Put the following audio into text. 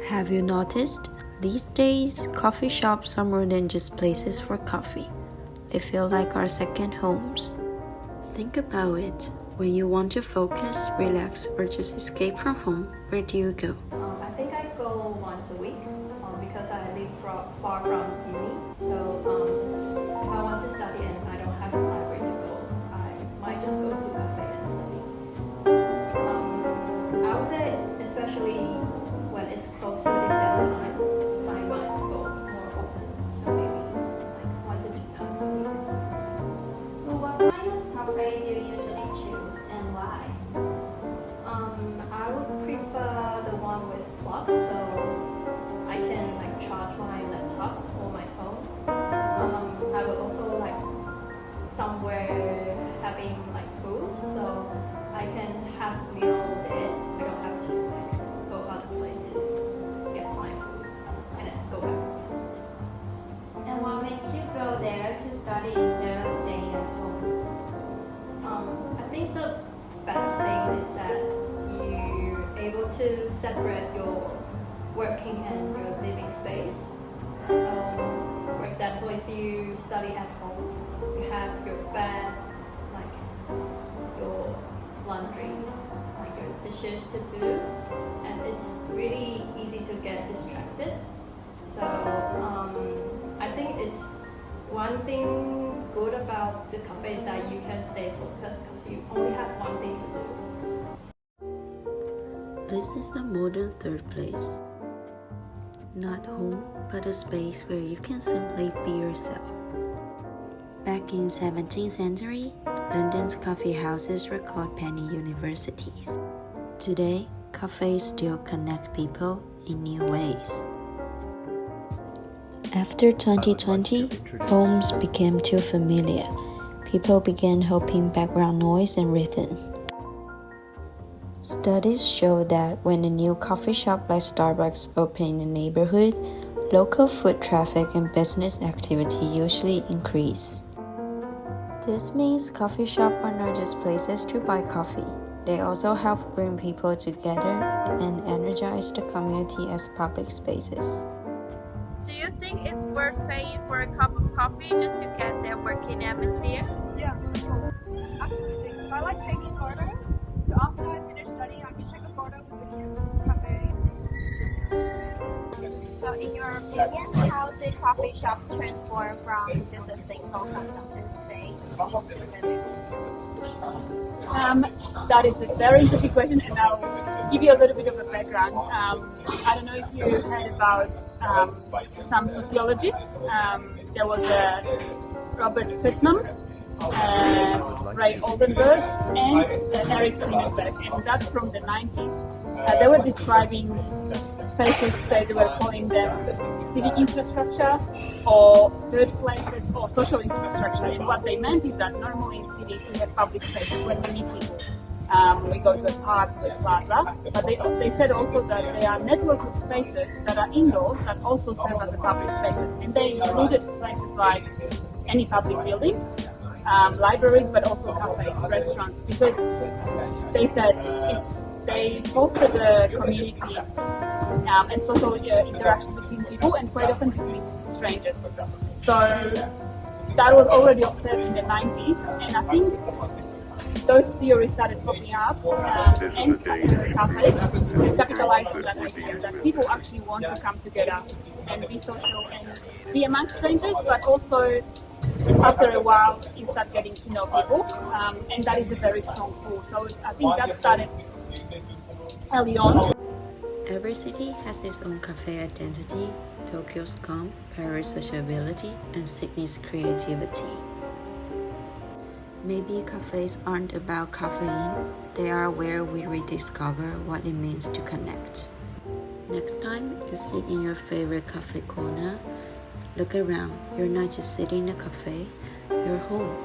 Have you noticed? These days, coffee shops are more than just places for coffee. They feel like our second homes. Think about it. When you want to focus, relax, or just escape from home, where do you go? I think I go once a week because I live far from uni. So if I want to study and I don't have a library to go, I might just go to a cafe and study. I would say, especially when it's close to exam time, I might go more often. So maybe like 1 to 2 times a week. So what kind of cafe do you usually choose and why? I would prefer the one with plugs, so I can like charge my laptop or my phone. I would also like somewhere having like food, so I can have meal there. I don't have to like go other place to get my food and then go back. And what makes you go there to study instead of staying at home? I think the best thing is that you're able to separate your working and your living space. So, for example, if you study at home, you have your bed, like your laundries, like your dishes to do, and it's really easy to get distracted. So, I think it's one thing good about the cafe is that you can stay focused because you only have one thing to do. This is the modern third place. Not home, but a space where you can simply be yourself. Back in 17th century, London's coffee houses were called penny universities. Today, cafes still connect people in new ways. After 2020, homes became too familiar. People began hoping background noise and rhythm. Studies show that when a new coffee shop like Starbucks opens in a neighborhood, local foot traffic and business activity usually increase. This means coffee shops are not just places to buy coffee. They also help bring people together and energize the community as public spaces. Do you think it's worth paying for a cup of coffee just to get their working atmosphere? Yeah, for sure. Absolutely. Because I like taking photos. So after I finish studying, I can take a photo with the cafe. So in your opinion, how did coffee shops transform from just a single consumption space into living? That is a very interesting question, and I'll give you a little bit of a background. I don't know if you heard about some sociologists. There was Robert Putnam, Ray Oldenburg, and Eric Greenberg, and that's from the 90s. They were describing spaces that they were calling them civic infrastructure or third places or social infrastructure. And what they meant is that normally in cities we have public spaces when we meet people. We go to a park, to a plaza, but they said also that there are networks of spaces that are indoors that also serve as a public spaces, and they included places like any public buildings, libraries, but also cafes, restaurants, because they said they foster the community and social interaction between people, and quite often between strangers. So that was already observed in the 90s, and I think those theories started popping up and cafes capitalized on that idea that people actually want to come together and be social and be among strangers, but also after a while you start getting to know people, and that is a very strong pull. So I think that started early on. Every city has its own cafe identity: Tokyo's calm, Paris' sociability, and Sydney's creativity. Maybe cafes aren't about caffeine, they are where we rediscover what it means to connect. Next time you sit in your favorite cafe corner, look around. You're not just sitting in a cafe, you're home.